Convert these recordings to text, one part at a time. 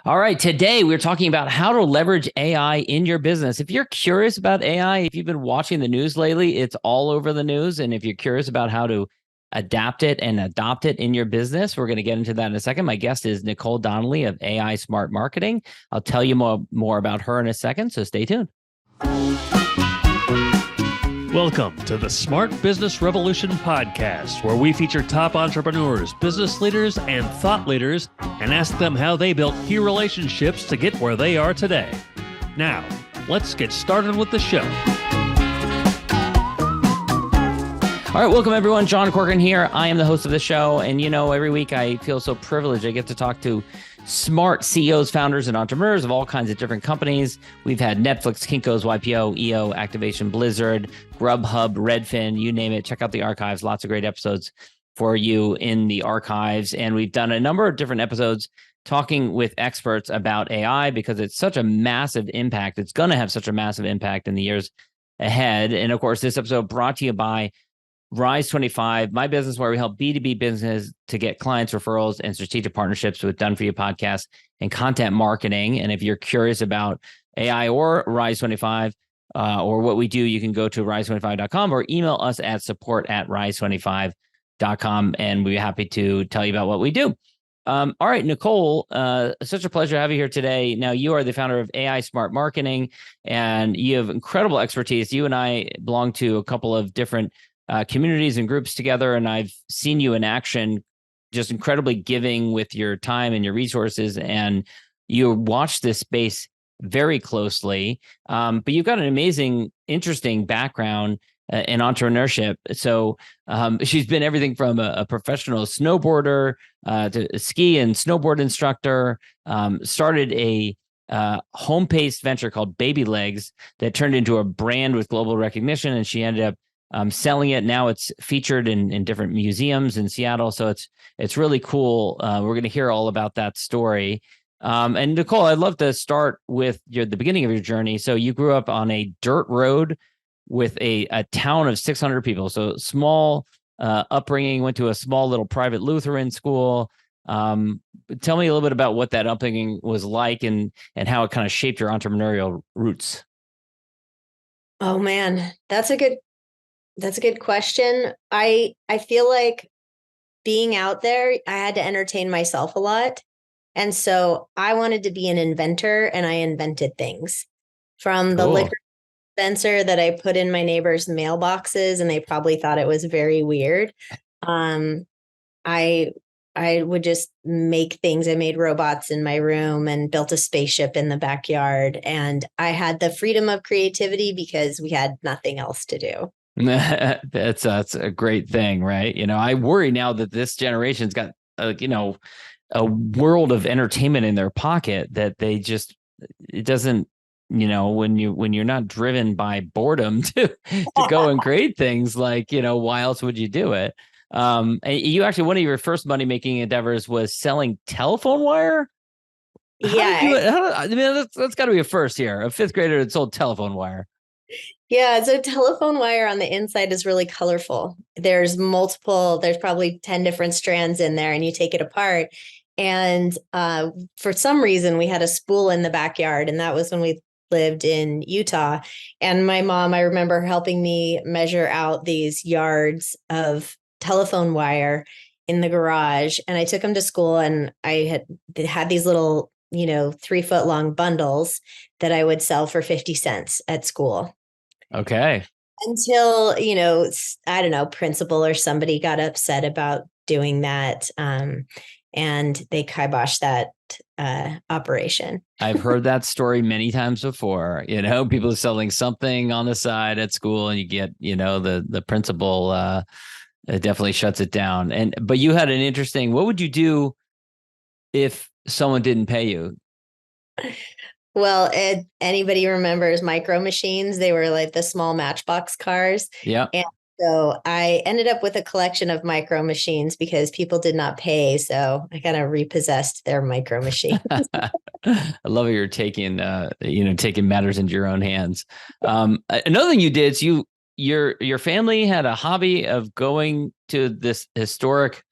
All right, today we're talking about how to leverage AI in your business. If you're curious about AI, if you've been watching the news lately, it's all over the news. And if you're curious about how to adapt it and adopt it in your business, we're going to get into that in a second. My guest is Nicole Donnelly of AI Smart Marketing. I'll tell you more about her in a second, so stay tuned. Welcome to the Smart Business Revolution podcast, where we feature top entrepreneurs, business leaders, and thought leaders and ask them how they built key relationships to get where they are today. Now, let's get started with the show. All right, welcome everyone. John Corcoran here. I am the host of the show. And every week I feel so privileged. I get to talk to smart CEOs, founders, and entrepreneurs of all kinds of different companies. We've had Netflix, Kinko's, YPO, EO, Activation, Blizzard, Grubhub, Redfin, you name it. Check out the archives. Lots of great episodes for you in the archives. And we've done a number of different episodes talking with experts about AI because it's such a massive impact. It's going to have such a massive impact in the years ahead. And of course, this episode brought to you by Rise 25, my business where we help B2B business to get clients, referrals, and strategic partnerships with Done For You podcasts and content marketing. And if you're curious about AI or Rise 25 or what we do, you can go to rise25.com or email us at support@rise25.com, and we'll be happy to tell you about what we do. All right, Nicole, such a pleasure to have you here today. Now, you are the founder of AI Smart Marketing, and you have incredible expertise. You and I belong to a couple of different communities and groups together, and I've seen you in action, just incredibly giving with your time and your resources, and you watch this space very closely. But you've got an amazing, interesting background in entrepreneurship. So she's been everything from a professional snowboarder to a ski and snowboard instructor, started a home-paced venture called BabyLegs that turned into a brand with global recognition, and she ended up selling it. Now it's featured in different museums in Seattle. So it's really cool. We're going to hear all about that story. And Nicole, I'd love to start with the beginning of your journey. So you grew up on a dirt road with a town of 600 people. So small upbringing, went to a small little private Lutheran school. Tell me a little bit about what that upbringing was like and how it kind of shaped your entrepreneurial roots. Oh man, that's a good question. I feel like being out there, I had to entertain myself a lot. And so I wanted to be an inventor, and I invented things from the liquor dispenser that I put in my neighbors' mailboxes, and they probably thought it was very weird. I would just make things. I made robots in my room and built a spaceship in the backyard. And I had the freedom of creativity because we had nothing else to do. That's a great thing, right? I worry now that this generation's got a world of entertainment in their pocket that it doesn't, when you're not driven by boredom to go and create things like, why else would you do it? You actually, one of your first money making endeavors was selling telephone wire. That's got to be a first here. A fifth grader that sold telephone wire. Yeah, so telephone wire on the inside is really colorful. There's probably 10 different strands in there, and you take it apart. And for some reason, we had a spool in the backyard, and that was when we lived in Utah. And my mom, I remember helping me measure out these yards of telephone wire in the garage. And I took them to school, and I had these little, 3-foot long bundles that I would sell for 50 cents at school. Okay. Until, I don't know, principal or somebody got upset about doing that. And they kiboshed that operation. I've heard that story many times before. People are selling something on the side at school, and you get, the principal it definitely shuts it down. But you had an interesting, what would you do if someone didn't pay you? Well, anybody remembers Micro Machines? They were like the small Matchbox cars. Yeah. And so I ended up with a collection of Micro Machines because people did not pay. So I kind of repossessed their Micro Machines. I love how you're taking matters into your own hands. Another thing you did is your family had a hobby of going to this historic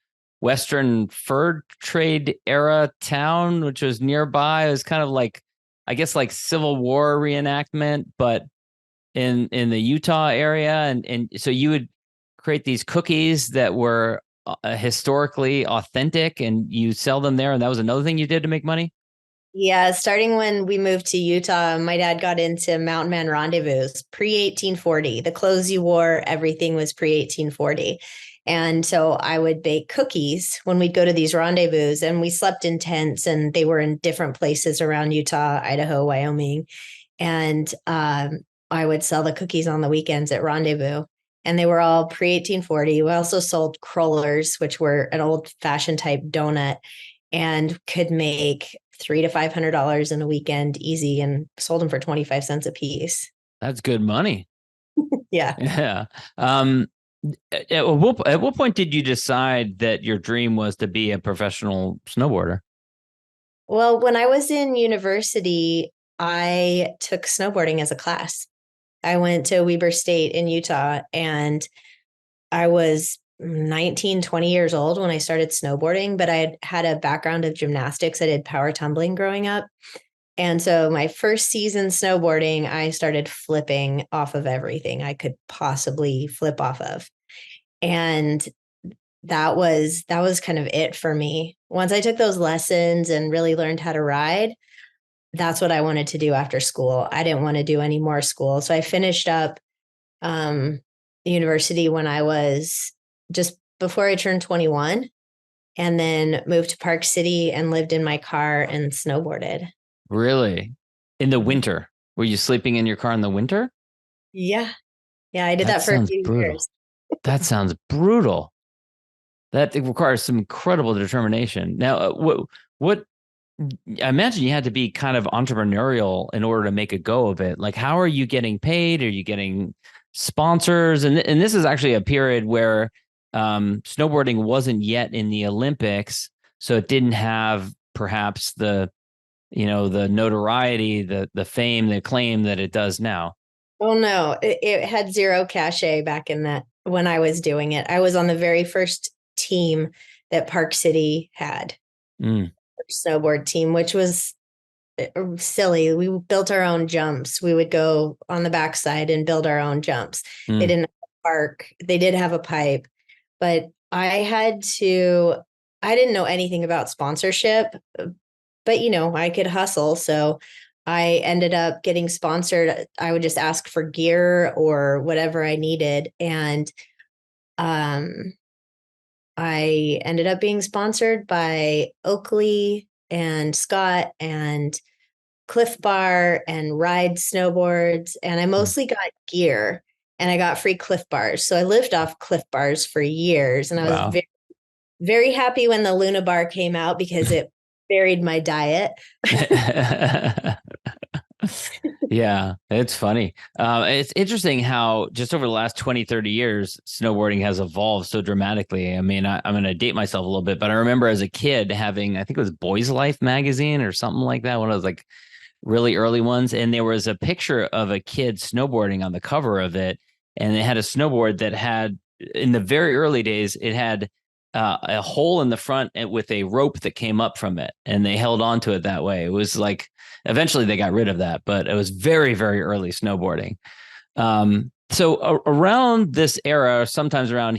Western fur trade era town, which was nearby. It was kind of like, I guess, like Civil War reenactment, but in the Utah area. And so you would create these cookies that were historically authentic, and you sell them there. And that was another thing you did to make money? Yeah, starting when we moved to Utah, my dad got into Mountain Man Rendezvous pre 1840. The clothes you wore, everything was pre 1840. And so I would bake cookies when we'd go to these rendezvous, and we slept in tents, and they were in different places around Utah, Idaho, Wyoming. And I would sell the cookies on the weekends at rendezvous, and they were all pre 1840. We also sold crullers, which were an old fashioned type donut, and could make $300 to $500 in a weekend easy, and sold them for 25 cents a piece. That's good money. Yeah. Yeah. At what point did you decide that your dream was to be a professional snowboarder? Well, when I was in university, I took snowboarding as a class. I went to Weber State in Utah, and I was 19, 20 years old when I started snowboarding, but I had a background of gymnastics. I did power tumbling growing up. And so my first season snowboarding, I started flipping off of everything I could possibly flip off of. And that was kind of it for me. Once I took those lessons and really learned how to ride, that's what I wanted to do after school. I didn't want to do any more school. So I finished up university when I was just before I turned 21, and then moved to Park City and lived in my car and snowboarded. Really? In the winter? Were you sleeping in your car in the winter? Yeah. Yeah. I did That that for a sounds few brutal. years. That sounds brutal. That requires some incredible determination. Now, what I imagine you had to be kind of entrepreneurial in order to make a go of it. Like, how are you getting paid? Are you getting sponsors? And this is actually a period where snowboarding wasn't yet in the Olympics, so it didn't have perhaps the notoriety, the fame, the acclaim that it does now. Oh no, it had zero cachet back in that when I was doing it. I was on the very first team that Park City had, Mm, snowboard team, which was silly. We built our own jumps. We would go on the backside and build our own jumps. They mm. didn't have a park. They did have a pipe, but I didn't know anything about sponsorship, but I could hustle. So I ended up getting sponsored. I would just ask for gear or whatever I needed. And um, I ended up being sponsored by Oakley and Scott and Cliff Bar and Ride Snowboards. And I mostly got gear, and I got free Cliff Bars. So I lived off Cliff Bars for years. And I was Wow. very, very happy when the Luna Bar came out because it buried my diet. Yeah, it's funny. It's interesting how just over the last 20, 30 years, snowboarding has evolved so dramatically. I mean, I'm going to date myself a little bit, but I remember as a kid having, I think it was Boys Life magazine or something like that, one of those like really early ones. And there was a picture of a kid snowboarding on the cover of it. And it had a snowboard that had, in the very early days, it had a hole in the front with a rope that came up from it, and they held on to it that way. It was like, eventually they got rid of that, but it was very, very early snowboarding. So around this era, sometime around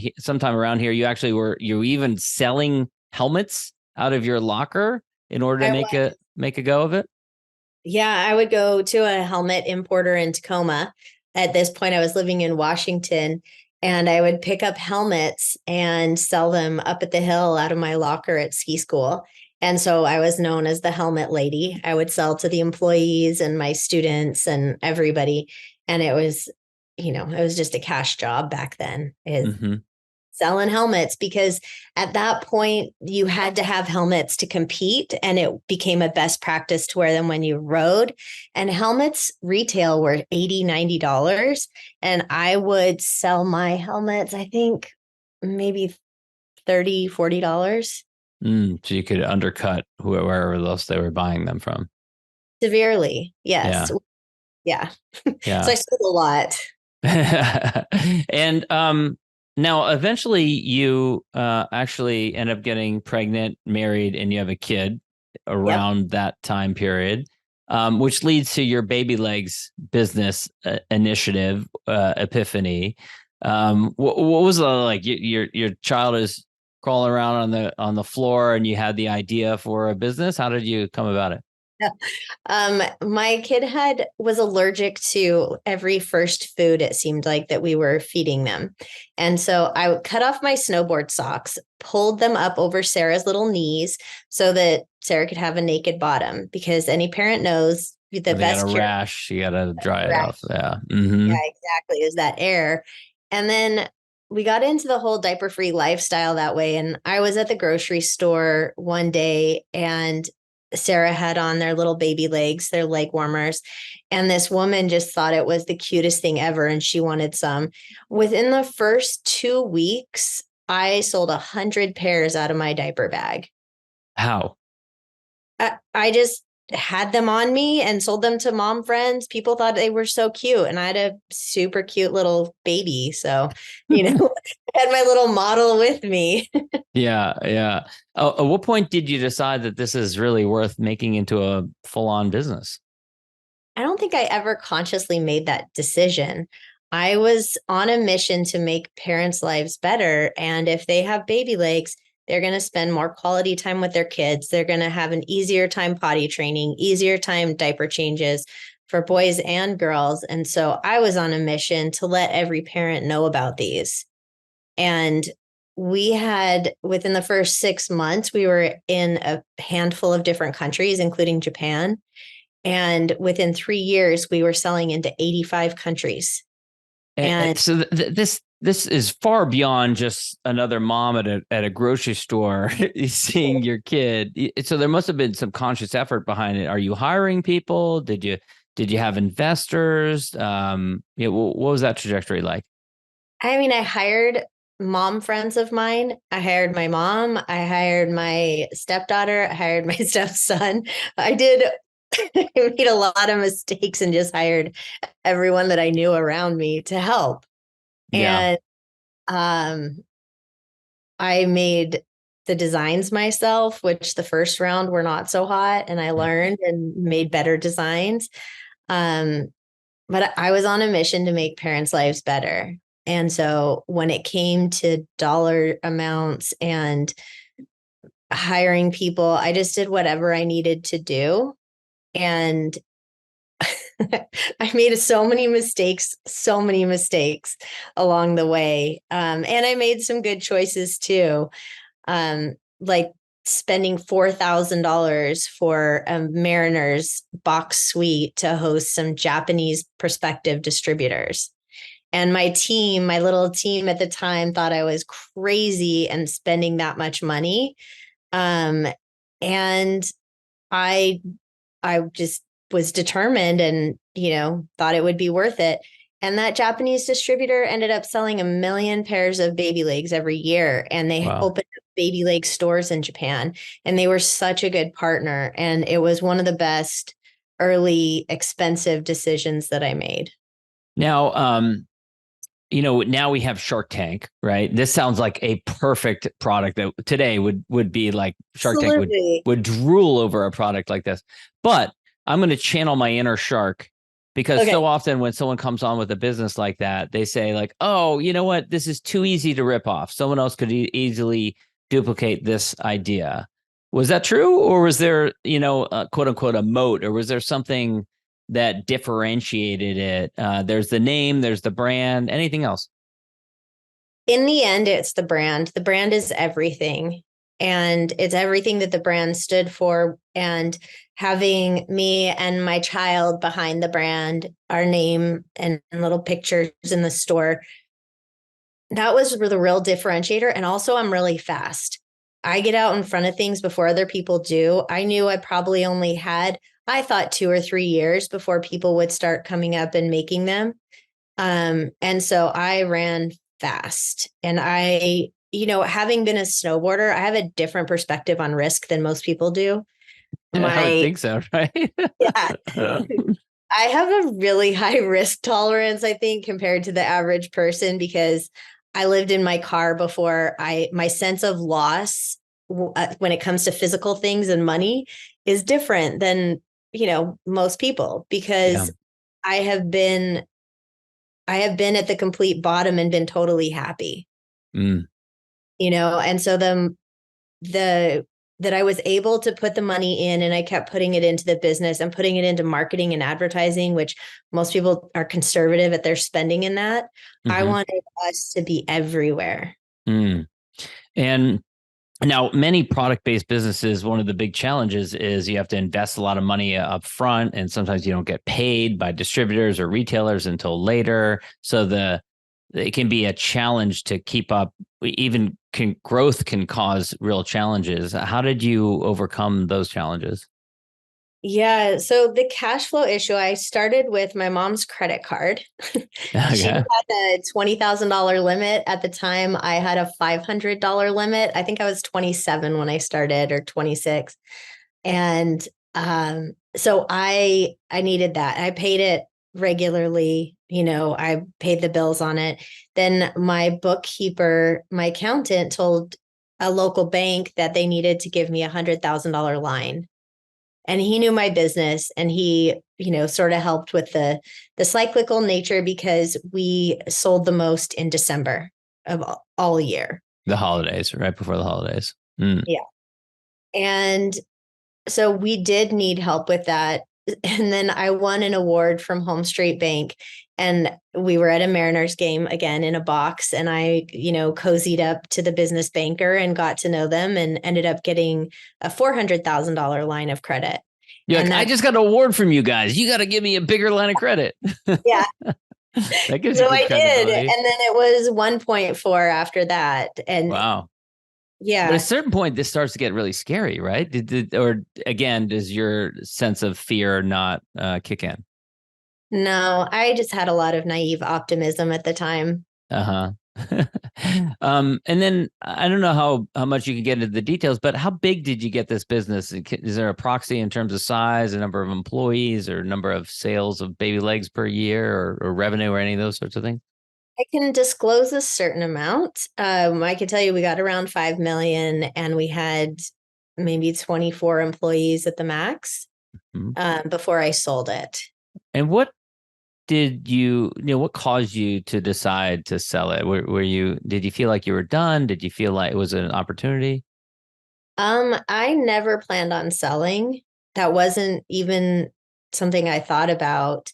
here, you even selling helmets out of your locker in order to make a go of it. Yeah, I would go to a helmet importer in Tacoma. At this point, I was living in Washington, and I would pick up helmets and sell them up at the hill out of my locker at ski school. And so I was known as the helmet lady. I would sell to the employees and my students and everybody. And it was just a cash job back then. Mm-hmm. Selling helmets, because at that point you had to have helmets to compete, and it became a best practice to wear them when you rode. And helmets retail were $80-$90, and I would sell my helmets, I think maybe $30-$40. So you could undercut wherever else they were buying them from. Severely. Yes. Yeah. Yeah. So I sold a lot. And Now, eventually you actually end up getting pregnant, married, and you have a kid Yep. around that time period, which leads to your Baby Legs business initiative, epiphany. What was like? Your child is crawling around on the floor, and you had the idea for a business. How did you come about it? My kid was allergic to every first food, it seemed like, that we were feeding them. And so I cut off my snowboard socks, pulled them up over Sarah's little knees so that Sarah could have a naked bottom, because any parent knows the They got a best cure rash. You got to dry for it rash. off. Yeah. Mm-hmm. Yeah, exactly. Is that air. And then we got into the whole diaper free lifestyle that way. And I was at the grocery store one day, and Sarah had on their little baby legs, their leg warmers. And this woman just thought it was the cutest thing ever, and she wanted some. Within the first 2 weeks, I sold 100 pairs out of my diaper bag. How? I just had them on me and sold them to mom friends. People thought they were so cute. And I had a super cute little baby. So, I had my little model with me. Yeah, yeah. At what point did you decide that this is really worth making into a full-on business? I don't think I ever consciously made that decision. I was on a mission to make parents' lives better. And if they have baby legs, they're going to spend more quality time with their kids. They're going to have an easier time potty training, easier time diaper changes for boys and girls. And so I was on a mission to let every parent know about these. And we had, within the first 6 months, we were in a handful of different countries, including Japan. And within 3 years, we were selling into 85 countries. And So this is far beyond just another mom at a grocery store seeing your kid. So there must have been some conscious effort behind it. Are you hiring people? Did you have investors? What was that trajectory like? I mean, I hired mom friends of mine. I hired my mom. I hired my stepdaughter. I hired my stepson. I made a lot of mistakes and just hired everyone that I knew around me to help. Yeah. And um, I made the designs myself, which the first round were not so hot, and I learned and made better designs. Um, but I was on a mission to make parents' lives better. And so when it came to dollar amounts and hiring people, I just did whatever I needed to do. And I made so many mistakes along the way. And I made some good choices too. Like spending $4,000 for a Mariners box suite to host some Japanese prospective distributors. And my little team at the time, thought I was crazy and spending that much money. And I just was determined and, thought it would be worth it. And that Japanese distributor ended up selling 1 million pairs of baby legs every year. And they Wow. opened up baby leg stores in Japan. And they were such a good partner. And it was one of the best early expensive decisions that I made. Now, now we have Shark Tank, right? This sounds like a perfect product that today would be like Shark Tank Absolutely. would drool over a product like this. But I'm going to channel my inner shark, because Okay. so often when someone comes on with a business like that, they say like, "Oh, you know what? This is too easy to rip off. Someone else could easily duplicate this idea." Was that true, or was there, quote unquote, a moat, or was there something that differentiated it? There's the name, there's the brand, anything else? In the end, it's the brand. The brand is everything. And it's everything that the brand stood for. And having me and my child behind the brand, our name and little pictures in the store, that was the real differentiator. And also, I'm really fast. I get out in front of things before other people do. I knew I probably only had, I thought, 2 or 3 years before people would start coming up and making them. And so I ran fast. And having been a snowboarder, I have a different perspective on risk than most people do. I would think so, right? Yeah, I have a really high risk tolerance, I think, compared to the average person, because I lived in my car before. My sense of loss when it comes to physical things and money is different than, most people, Yeah. because I have been at the complete bottom and been totally happy, Mm. and so the that I was able to put the money in, and I kept putting it into the business and putting it into marketing and advertising, which most people are conservative at their spending in that. I Hmm. wanted us to be everywhere. Mm. And now, many product-based businesses, one of the big challenges is you have to invest a lot of money up front, and sometimes you don't get paid by distributors or retailers until later. So it can be a challenge to keep up. Even growth can cause real challenges. How did you overcome those challenges? Yeah. So the cash flow issue, I started with my mom's credit card. She Okay. had a $20,000 limit. At the time, I had a $500 limit. I think I was 27 when I started, or 26. And so I needed that. I paid it regularly. I paid the bills on it. Then my bookkeeper, my accountant, told a local bank that they needed to give me $100,000 line. And he knew my business, and he, sort of helped with the cyclical nature, because we sold the most in December of all year. The holidays, right before the holidays. Mm. Yeah. And so we did need help with that. And then I won an award from Home Street Bank, and we were at a Mariners game again in a box. And I, cozied up to the business banker and got to know them, and ended up getting a $400,000 line of credit. You're And like, I that, just got an award from you guys. You got to give me a bigger line of credit. yeah, That gives you so good I did. credibility. And then it was 1.4 after that. And Wow. But at a yeah, certain point, this starts to get really scary, right? Or again, does your sense of fear not kick in? no, I just had a lot of naive optimism at the time. Uh-huh. And then I don't know how much you can get into the details, but how big did you get this business? Is there a proxy in terms of size, a number of employees, or number of sales of baby legs per year, or revenue, or any of those sorts of things? I can disclose a certain amount. I can tell you we got around 5 million, and we had maybe 24 employees at the max Mhm. before I sold it. And what what caused you to decide to sell it? Did you feel like you were done? Did you feel like it was an opportunity? I never planned on selling. That wasn't even something I thought about.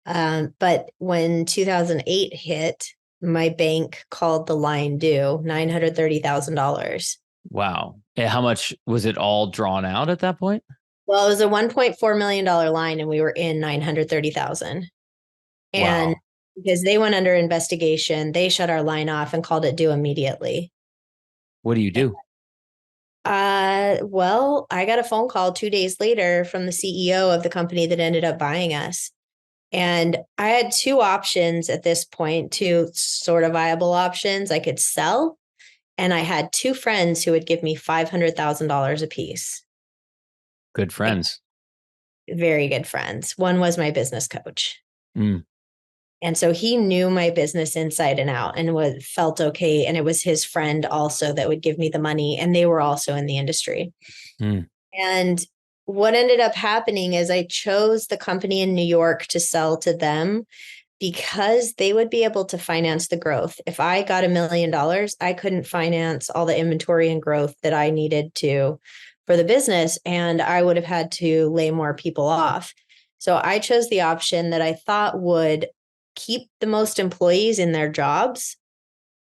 But when 2008 hit, my bank called the line due, $930,000. Wow. And how much was it all drawn out at that point? Well, it was a $1.4 million line, and we were in 930,000. And Wow. because they went under investigation, they shut our line off and called it due immediately. What do you do? Well, I got a phone call 2 days later from the CEO of the company that ended up buying us. And I had two options at this point, two sort of viable options. I could sell, and I had two friends who would give me $500,000 apiece. Good friends. Very good friends. One was my business coach. Mm. And so he knew my business inside and out, and felt okay. And it was his friend also that would give me the money. And they were also in the industry. Mm. And what ended up happening is I chose the company in New York to sell to them, because they would be able to finance the growth. If I got $1 million, I couldn't finance all the inventory and growth that I needed to for the business, and I would have had to lay more people off. So I chose the option that I thought would keep the most employees in their jobs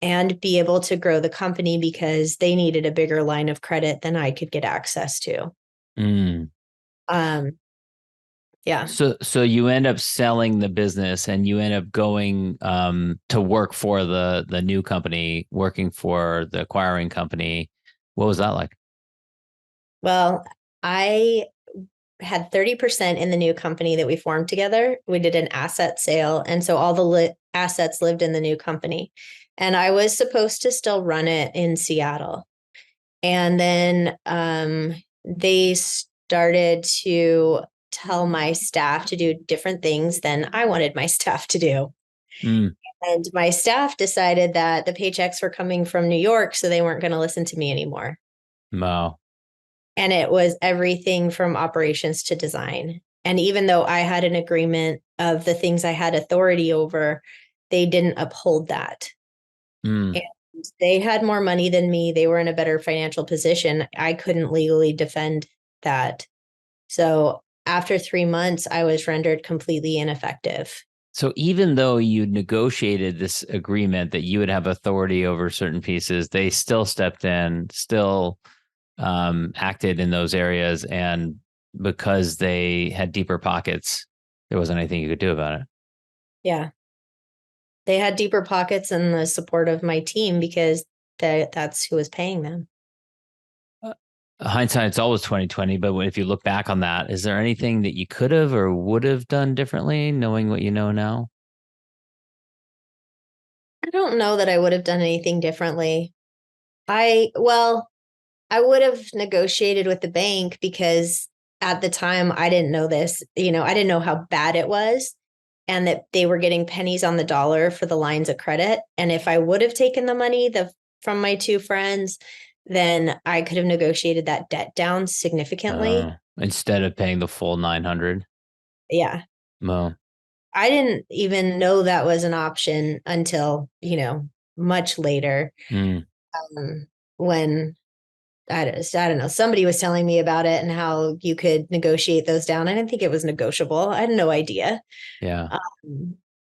and be able to grow the company, because they needed a bigger line of credit than I could get access to. Mm. Um, yeah. So you end up selling the business, and you end up going to work for the new company, working for the acquiring company. What was that like? Well, I had 30% in the new company that we formed together. We did an asset sale. And so all the assets lived in the new company. And I was supposed to still run it in Seattle. And then they started to tell my staff to do different things than I wanted my staff to do. Mm. And my staff decided that the paychecks were coming from New York, so they weren't going to listen to me anymore. Wow. And it was everything from operations to design. And even though I had an agreement of the things I had authority over, they didn't uphold that. Mm. And they had more money than me. They were in a better financial position. I couldn't legally defend that. So after 3 months, I was rendered completely ineffective. So even though you negotiated this agreement that you would have authority over certain pieces, they still stepped in, still acted in those areas. And because they had deeper pockets, there wasn't anything you could do about it. Yeah. They had deeper pockets and the support of my team because that's who was paying them. Hindsight's always 2020, but if you look back on that, is there anything that you could have or would have done differently, knowing what you know now? I don't know that I would have done anything differently. Well, I would have negotiated with the bank because at the time I didn't know this, I didn't know how bad it was and that they were getting pennies on the dollar for the lines of credit. And if I would have taken the money from my two friends, then I could have negotiated that debt down significantly. Instead of paying the full 900. Yeah. Well, I didn't even know that was an option until, much later. mm, When I don't know, somebody was telling me about it and how you could negotiate those down. I didn't think it was negotiable. I had no idea. yeah.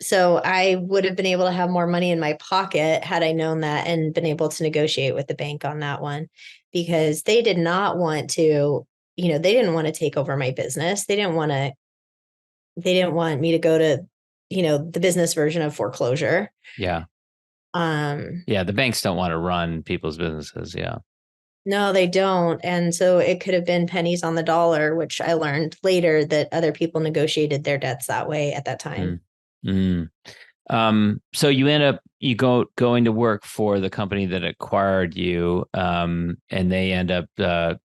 So I would have been able to have more money in my pocket had I known that and been able to negotiate with the bank on that one, because they did not want to, they didn't want to take over my business. They didn't want me to go to, the business version of foreclosure. Yeah. Um, Yeah. The banks don't want to run people's businesses. Yeah. No, they don't. And so it could have been pennies on the dollar, which I learned later that other people negotiated their debts that way at that time. Mm. So you going to work for the company that acquired you, and they end up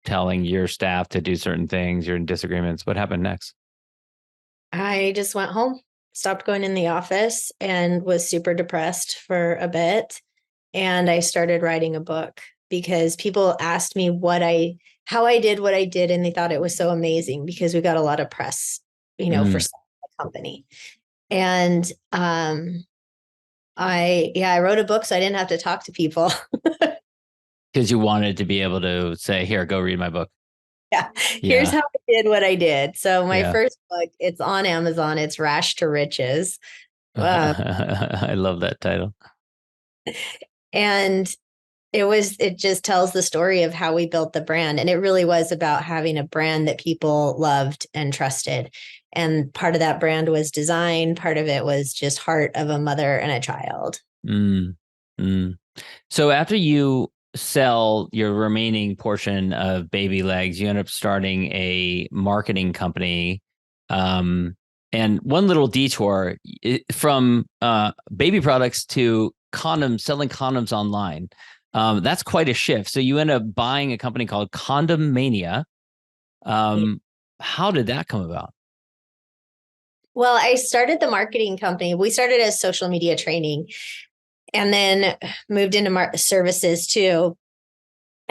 telling your staff to do certain things. You're in disagreements. What happened next? I just went home, stopped going in the office, and was super depressed for a bit. And I started writing a book because people asked me how I did what I did, and they thought it was so amazing because we got a lot of press, for the company. And I wrote a book so I didn't have to talk to people. Because you wanted to be able to say, "Here, go read my book." Yeah. Here's Yeah. how I did what I did. So my Yeah. first book, it's on Amazon. It's Rash to Riches. I love that title. And it just tells the story of how we built the brand. And it really was about having a brand that people loved and trusted. And part of that brand was design. Part of it was just heart of a mother and a child. Mm. Mm. So after you sell your remaining portion of BabyLegs, you end up starting a marketing company. And one little detour from baby products to condoms, selling condoms online. That's quite a shift. So you end up buying a company called Condom Mania. How did that come about? Well, I started the marketing company. We started as social media training and then moved into services too.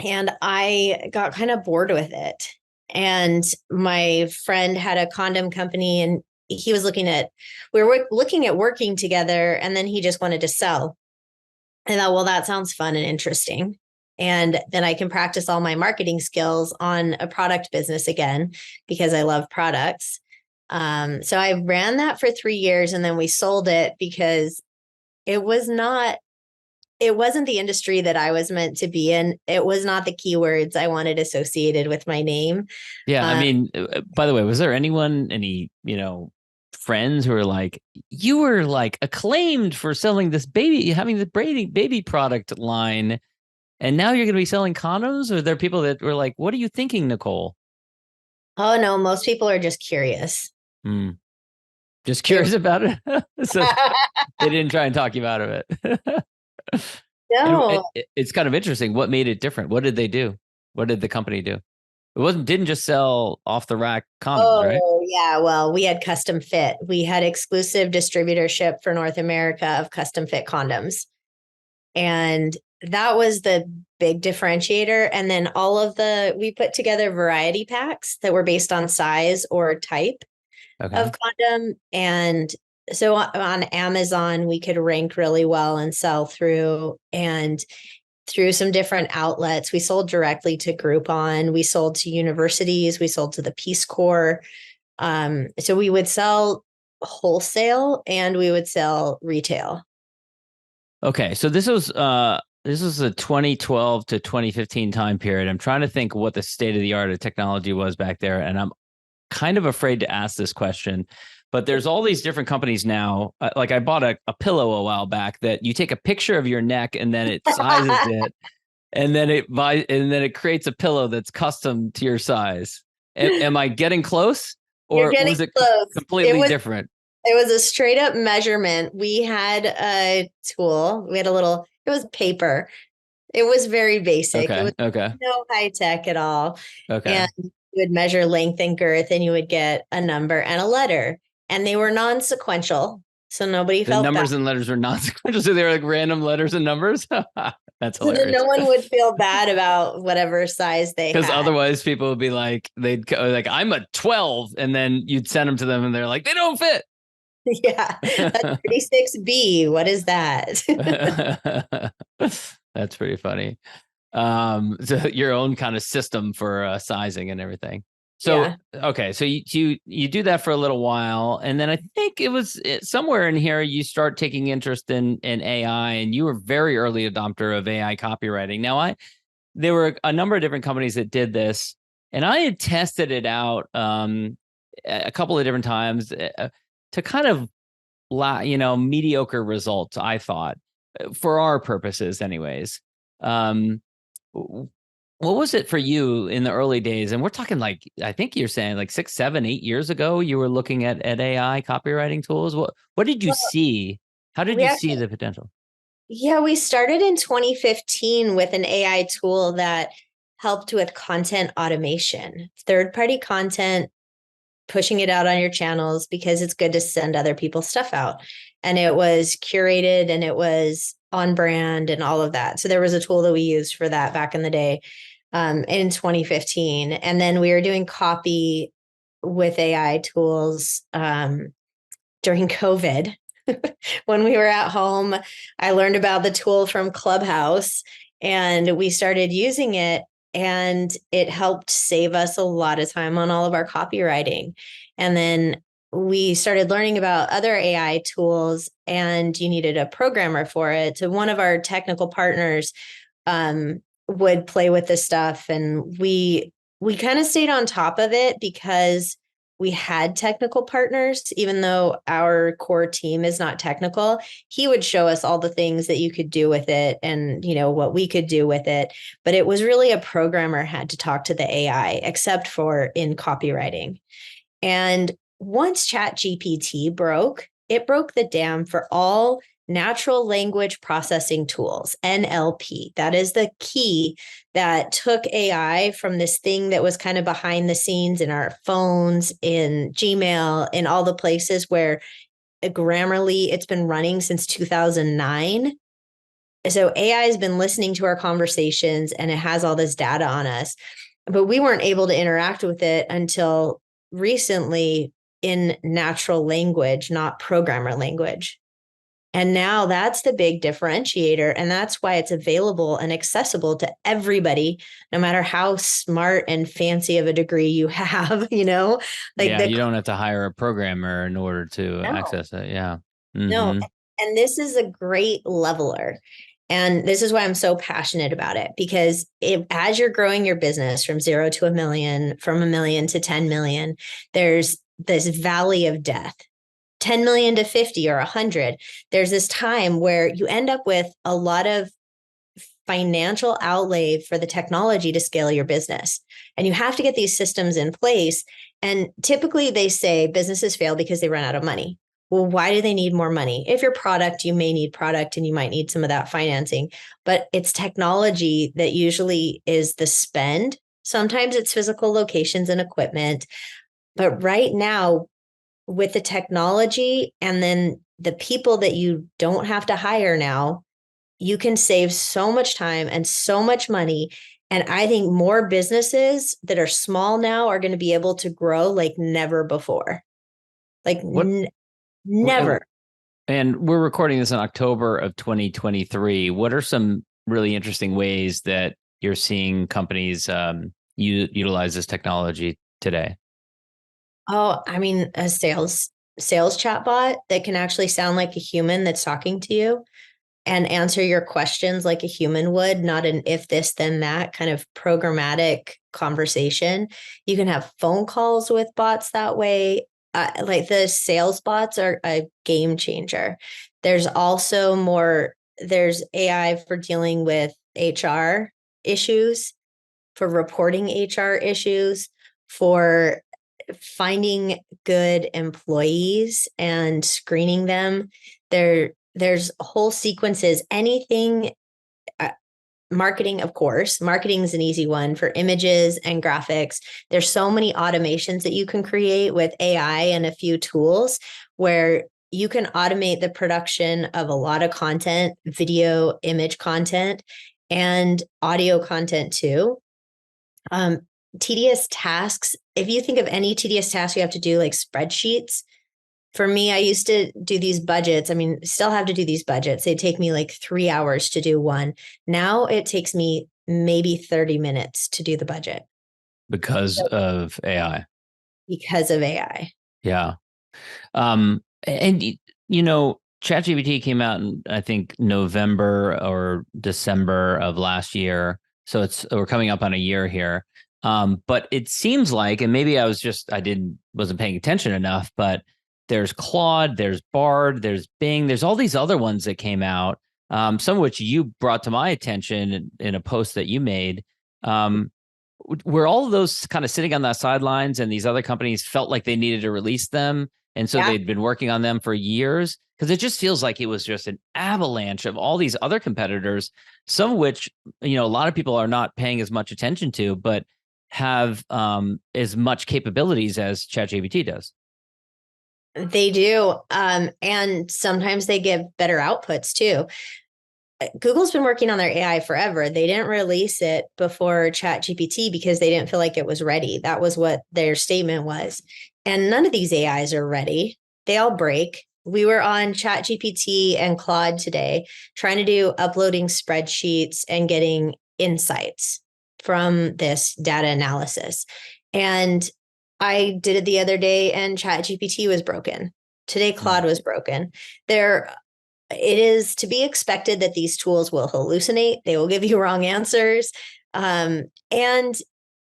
And I got kind of bored with it. And my friend had a condom company and we were looking at working together, and then he just wanted to sell. And I thought, well, that sounds fun and interesting. And then I can practice all my marketing skills on a product business again, because I love products. So I ran that for 3 years, and then we sold it because it wasn't the industry that I was meant to be in. It was not the keywords I wanted associated with my name. Yeah, I mean, by the way, was there any, friends who were like, you were like acclaimed for selling this having the baby product line, and now you're going to be selling condoms? Or are there people that were like, what are you thinking, Nicole? Oh, no, most people are just curious. Just curious about it. So they didn't try and talk you out of it. No. And it's kind of interesting. What made it different? What did they do? What did the company do? Didn't just sell off the rack condoms, right? Oh, yeah. Well, we had custom fit. We had exclusive distributorship for North America of custom fit condoms. And that was the big differentiator. And then we put together variety packs that were based on size or type Okay. of condom. And so on Amazon, we could rank really well and sell through. And through some different outlets, we sold directly to Groupon, we sold to universities, we sold to the Peace Corps. So we would sell wholesale and we would sell retail. Okay. So this was a 2012 to 2015 time period. I'm trying to think what the state of the art of technology was back there. And I'm kind of afraid to ask this question, but there's all these different companies now. Like I bought a pillow a while back that you take a picture of your neck and then it sizes it, and then it creates a pillow that's custom to your size. Am I getting close, You're or getting was it close. completely different? It was a straight up measurement. We had a tool. It was paper. It was very basic. It Okay. was Okay. no high tech at all. Okay. And you would measure length and girth and you would get a number and a letter. And they were non-sequential. So nobody The felt bad. numbers and letters were not sequential, so they were like random letters and numbers. That's So then hilarious. no one would feel bad about whatever size they Because had. otherwise, people would be like, they'd go like, "I'm a 12," and then you'd send them to them, and they're like, "They don't fit." Yeah, that's 36B. What is that? That's pretty funny. So your own kind of system for sizing and everything. So Yeah. okay, so you do that for a little while, and then I think it was somewhere in here you start taking interest in AI, and you were very early adopter of AI copywriting. Now there were a number of different companies that did this, and I had tested it out a couple of different times to kind of mediocre results, I thought, for our purposes anyways. What was it for you in the early days? And we're talking like, I think you're saying like 6, 7, 8 years ago, you were looking at AI copywriting tools. What did you Well, see? How did we you see actually, the potential? yeah, we started in 2015 with an AI tool that helped with content automation, third-party content, pushing it out on your channels because it's good to send other people's stuff out. And it was curated and it was on brand and all of that. So there was a tool that we used for that back in the day, in 2015. And then we were doing copy with AI tools during COVID. When we were at home, I learned about the tool from Clubhouse and we started using it, and it helped save us a lot of time on all of our copywriting. And then we started learning about other AI tools, and you needed a programmer for it. So one of our technical partners would play with this stuff, and we kind of stayed on top of it because we had technical partners. Even though our core team is not technical, he would show us all the things that you could do with it and, what we could do with it. But it was really a programmer had to talk to the AI, except for in copywriting. And once ChatGPT broke, it broke the dam for all natural language processing tools, NLP. That is the key that took AI from this thing that was kind of behind the scenes in our phones, in Gmail, in all the places where Grammarly, it's been running since 2009. So AI has been listening to our conversations and it has all this data on us, but we weren't able to interact with it until recently in natural language, not programmer language. And now that's the big differentiator. And that's why it's available and accessible to everybody, no matter how smart and fancy of a degree you have, Yeah, you don't have to hire a programmer in order to no, access it. Yeah. no. Mm-hmm. And this is a great leveler. And this is why I'm so passionate about it, because as you're growing your business from 0 to 1 million, from 1 million to 10 million, there's this valley of death. 10 million to 50 or 100, there's this time where you end up with a lot of financial outlay for the technology to scale your business. And you have to get these systems in place. And typically they say businesses fail because they run out of money. Well, why do they need more money? If you're product, you may need product and you might need some of that financing, but it's technology that usually is the spend Sometimes it's physical locations and equipment. But right now, with the technology and then the people that you don't have to hire now, you can save so much time and so much money. And I think more businesses that are small now are going to be able to grow like never before. Like never. And we're recording this in October of 2023. What are some really interesting ways that you're seeing companies utilize this technology today? Oh, I mean, a sales chatbot that can actually sound like a human that's talking to you and answer your questions like a human would, not an if this, then that kind of programmatic conversation. You can have phone calls with bots that way. Like the sales bots are a game changer. There's also there's AI for dealing with HR issues, for reporting HR issues, for finding good employees and screening them. There's whole sequences. Anything marketing, of course. Marketing is an easy one for images and graphics. There's so many automations that you can create with AI and a few tools where you can automate the production of a lot of content, video, image content, and audio content too. Tedious tasks. If you think of any tedious task you have to do, like spreadsheets. For me, I used to do these budgets. I mean, still have to do these budgets. They take me like 3 hours to do one. Now it takes me maybe 30 minutes to do the budget Because of AI. because of AI. Yeah. And ChatGPT came out in, I think, November or December of last year. So we're coming up on a year here. But it seems like, and maybe wasn't paying attention enough, but there's Claude, there's Bard, there's Bing, there's all these other ones that came out, some of which you brought to my attention in a post that you made. Were all of those kind of sitting on the sidelines and these other companies felt like they needed to release them? And so they'd been working on them for years? Because it just feels like it was just an avalanche of all these other competitors, some of which, a lot of people are not paying as much attention to, but have as much capabilities as ChatGPT does. They do. And sometimes they give better outputs too. Google's been working on their AI forever. They didn't release it before ChatGPT because they didn't feel like it was ready. That was what their statement was. And none of these AIs are ready. They all break. We were on ChatGPT and Claude today trying to do uploading spreadsheets and getting insights from this data analysis. And I did it the other day and ChatGPT was broken. Today, Claude was broken. It is to be expected that these tools will hallucinate. They will give you wrong answers. And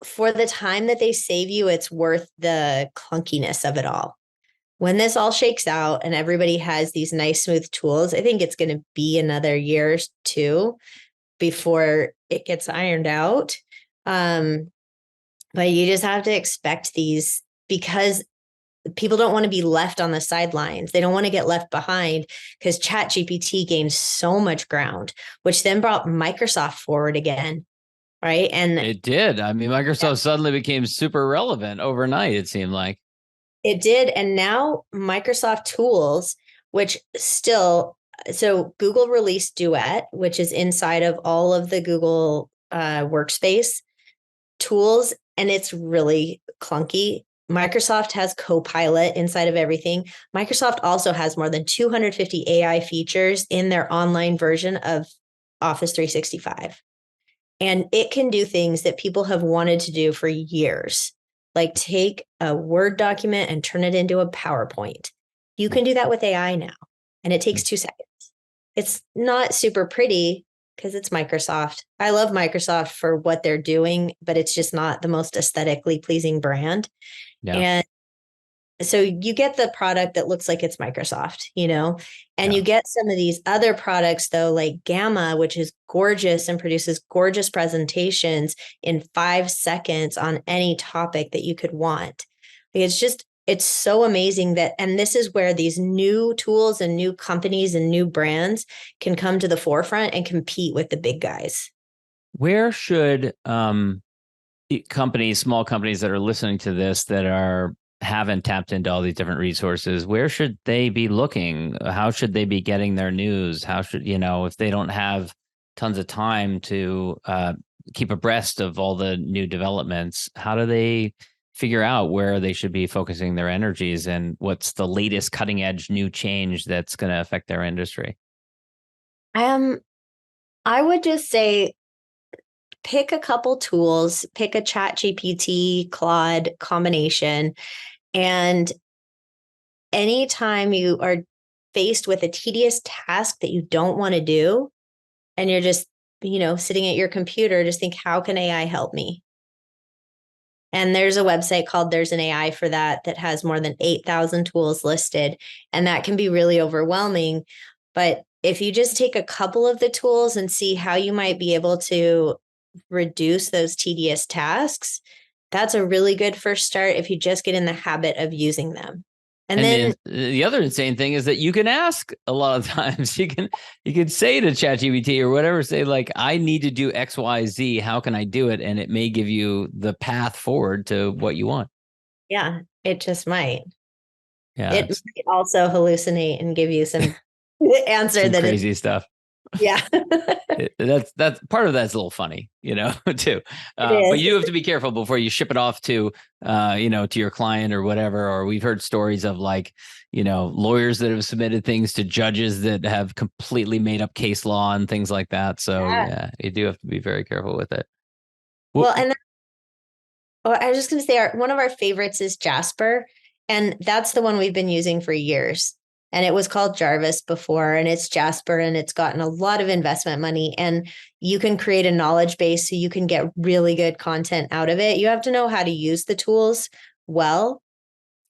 for the time that they save you, it's worth the clunkiness of it all. When this all shakes out and everybody has these nice, smooth tools, I think it's going to be another year or two before it gets ironed out. But you just have to expect these because people don't want to be left on the sidelines. They don't want to get left behind because ChatGPT gained so much ground, which then brought Microsoft forward again, right? And it did. I mean, Microsoft suddenly became super relevant overnight, it seemed like. It did. And now Microsoft tools, so Google released Duet, which is inside of all of the Google workspace tools, and it's really clunky. Microsoft has Copilot inside of everything. Microsoft also has more than 250 AI features in their online version of Office 365. And it can do things that people have wanted to do for years, like take a Word document and turn it into a PowerPoint. You can do that with AI now, and it takes 2 seconds. It's not super pretty because it's Microsoft. I love Microsoft for what they're doing, but it's just not the most aesthetically pleasing brand. Yeah. And so you get the product that looks like it's Microsoft, and you get some of these other products though, like Gamma, which is gorgeous and produces gorgeous presentations in 5 seconds on any topic that you could want. It's so amazing and this is where these new tools and new companies and new brands can come to the forefront and compete with the big guys. Where should companies, small companies that are listening to this that haven't tapped into all these different resources, where should they be looking? How should they be getting their news? How should, if they don't have tons of time to keep abreast of all the new developments, how do they figure out where they should be focusing their energies and what's the latest cutting edge new change that's going to affect their industry? I would just say pick a couple tools, pick a ChatGPT, Claude combination. And anytime you are faced with a tedious task that you don't want to do, and you're just, sitting at your computer, just think, how can AI help me? And there's a website called There's an AI for that has more than 8,000 tools listed. And that can be really overwhelming. But if you just take a couple of the tools and see how you might be able to reduce those tedious tasks, that's a really good first start if you just get in the habit of using them. And then the other insane thing is that you can ask a lot of times. You can say to ChatGPT or whatever, say like, I need to do X, Y, Z. How can I do it? And it may give you the path forward to what you want. Yeah, it just might. Yeah, it might also hallucinate and give you some answer some that crazy stuff. Yeah. That's part of that's a little funny, too. But you have to be careful before you ship it off to, to your client or whatever. Or we've heard stories of lawyers that have submitted things to judges that have completely made up case law and things like that. So yeah, you do have to be very careful with it. Well, and I was just going to say one of our favorites is Jasper, and that's the one we've been using for years. And it was called Jarvis before, and it's Jasper, and it's gotten a lot of investment money. And you can create a knowledge base so you can get really good content out of it. You have to know how to use the tools well.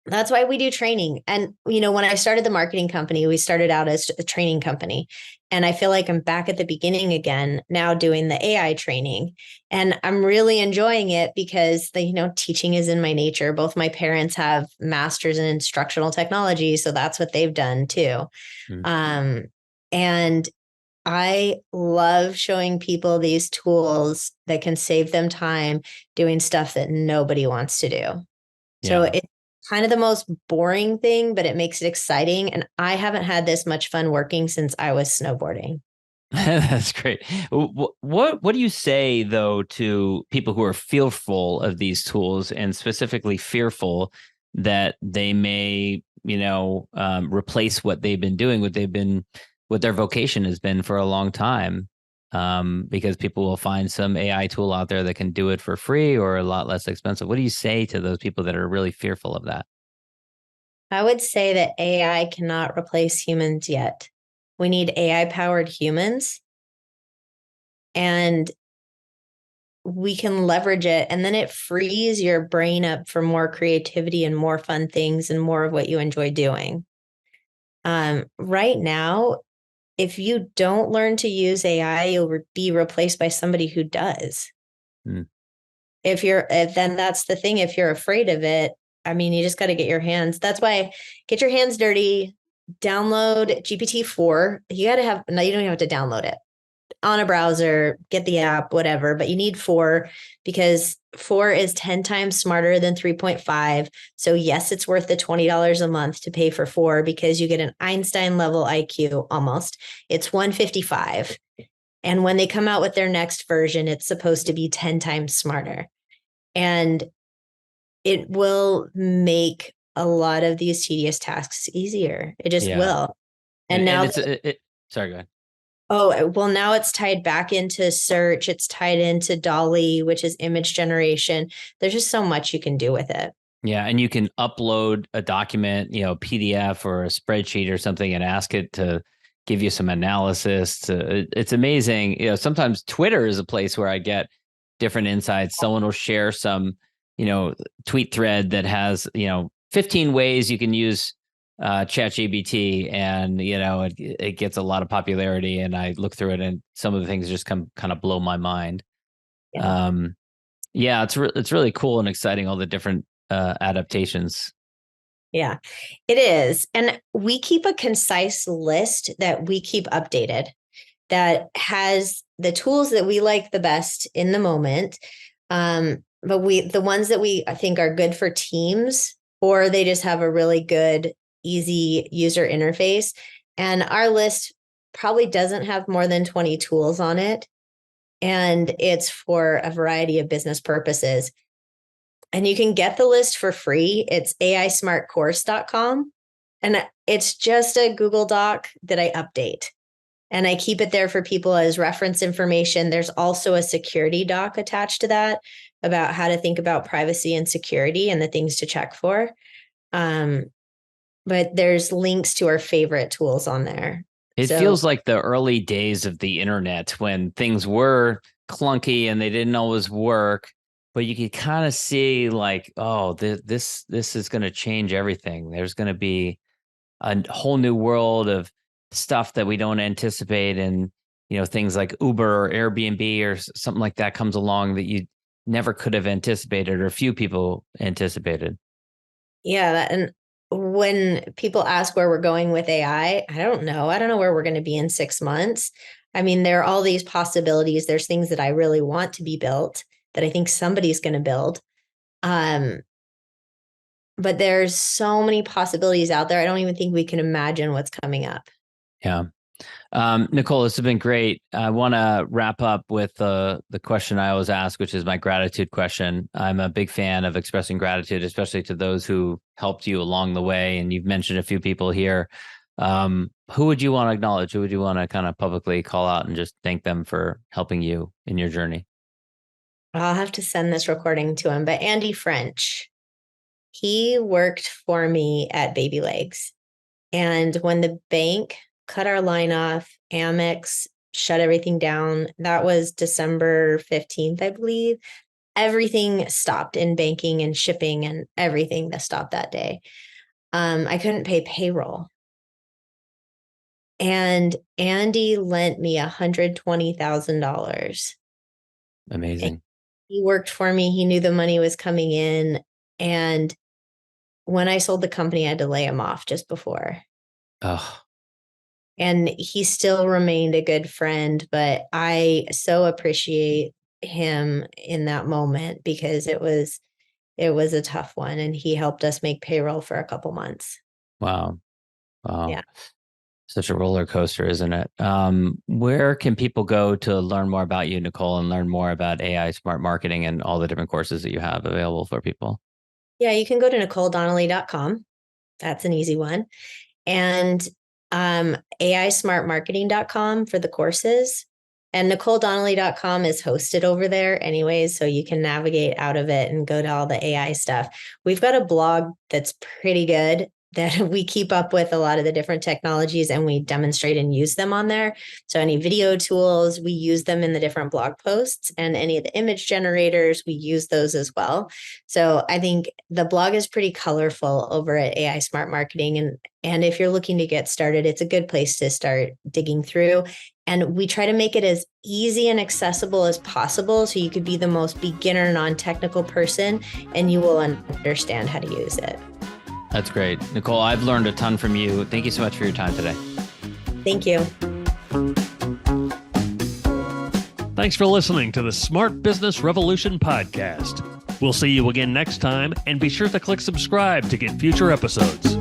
That's why we do training. And, when I started the marketing company, we started out as a training company. And I feel like I'm back at the beginning again, now doing the AI training. And I'm really enjoying it because teaching is in my nature. Both my parents have masters in instructional technology. So that's what they've done too. Mm-hmm. And I love showing people these tools that can save them time doing stuff that nobody wants to do. Yeah. So it's kind of the most boring thing, but it makes it exciting. And I haven't had this much fun working since I was snowboarding. That's great. What do you say though to people who are fearful of these tools, and specifically fearful that they may, replace what they've been doing, what their vocation has been for a long time? Because people will find some AI tool out there that can do it for free or a lot less expensive. What do you say to those people that are really fearful of that? I would say that AI cannot replace humans yet. We need AI-powered humans, and we can leverage it, and then it frees your brain up for more creativity and more fun things and more of what you enjoy doing. Right now, if you don't learn to use AI, you'll be replaced by somebody who does. Then that's the thing. If you're afraid of it, you just got to get your hands. That's why get your hands dirty, download GPT-4. You don't have to download it on a browser, get the app, whatever, but you need 4 because 4 is 10 times smarter than 3.5. So yes, it's worth the $20 a month to pay for 4 because you get an Einstein level IQ almost. It's 155. And when they come out with their next version, it's supposed to be 10 times smarter. And it will make a lot of these tedious tasks easier. It just will. And now sorry, go ahead. Oh, well, now it's tied back into search. It's tied into DALL-E, which is image generation. There's just so much you can do with it. Yeah. And you can upload a document, PDF or a spreadsheet or something, and ask it to give you some analysis. It's amazing. Sometimes Twitter is a place where I get different insights. Someone will share some, tweet thread that has, 15 ways you can use ChatGPT, and it gets a lot of popularity, and I look through it, and some of the things just kind of blow my mind. It's really cool and exciting, all the different adaptations. Yeah, it is. And we keep a concise list that we keep updated that has the tools that we like the best in the moment. but the ones that I think are good for teams, or they just have a really good, easy user interface. And our list probably doesn't have more than 20 tools on it. And it's for a variety of business purposes. And you can get the list for free. It's aismartcourse.com. And it's just a Google Doc that I update. And I keep it there for people as reference information. There's also a security doc attached to that about how to think about privacy and security and the things to check for. But there's links to our favorite tools on there. It feels like the early days of the internet when things were clunky and they didn't always work, but you could kind of see like, oh, this is going to change everything. There's going to be a whole new world of stuff that we don't anticipate. And, things like Uber or Airbnb or something like that comes along that you never could have anticipated or few people anticipated. Yeah. And when people ask where we're going with AI, I don't know. I don't know where we're going to be in 6 months. I mean, there are all these possibilities. There's things that I really want to be built that I think somebody's going to build. But there's so many possibilities out there. I don't even think we can imagine what's coming up. Yeah. Nicole, this has been great. I want to wrap up with the question I always ask, which is my gratitude question. I'm a big fan of expressing gratitude, especially to those who helped you along the way. And you've mentioned a few people here. Who would you want to acknowledge? Who would you want to kind of publicly call out and just thank them for helping you in your journey? I'll have to send this recording to him, but Andy French, he worked for me at BabyLegs. And when the bank cut our line off, Amex shut everything down, that was December 15th, I believe. Everything stopped in banking and shipping and everything that stopped that day. I couldn't pay payroll. And Andy lent me $120,000. Amazing. And he worked for me. He knew the money was coming in. And when I sold the company, I had to lay him off just before. Oh. And he still remained a good friend, but I so appreciate him in that moment because it was a tough one. And he helped us make payroll for a couple months. Wow. Yeah. Such a roller coaster, isn't it? Where can people go to learn more about you, Nicole, and learn more about AI smart marketing and all the different courses that you have available for people? Yeah, you can go to NicoleDonnelly.com. That's an easy one. And AIsmartmarketing.com for the courses. And NicoleDonnelly.com is hosted over there anyways, so you can navigate out of it and go to all the AI stuff. We've got a blog that's pretty good that we keep up with a lot of the different technologies and we demonstrate and use them on there. So any video tools, we use them in the different blog posts, and any of the image generators, we use those as well. So I think the blog is pretty colorful over at AI Smart Marketing. And if you're looking to get started, it's a good place to start digging through. And we try to make it as easy and accessible as possible so you could be the most beginner, non-technical person and you will understand how to use it. That's great. Nicole, I've learned a ton from you. Thank you so much for your time today. Thank you. Thanks for listening to the Smart Business Revolution podcast. We'll see you again next time, and be sure to click subscribe to get future episodes.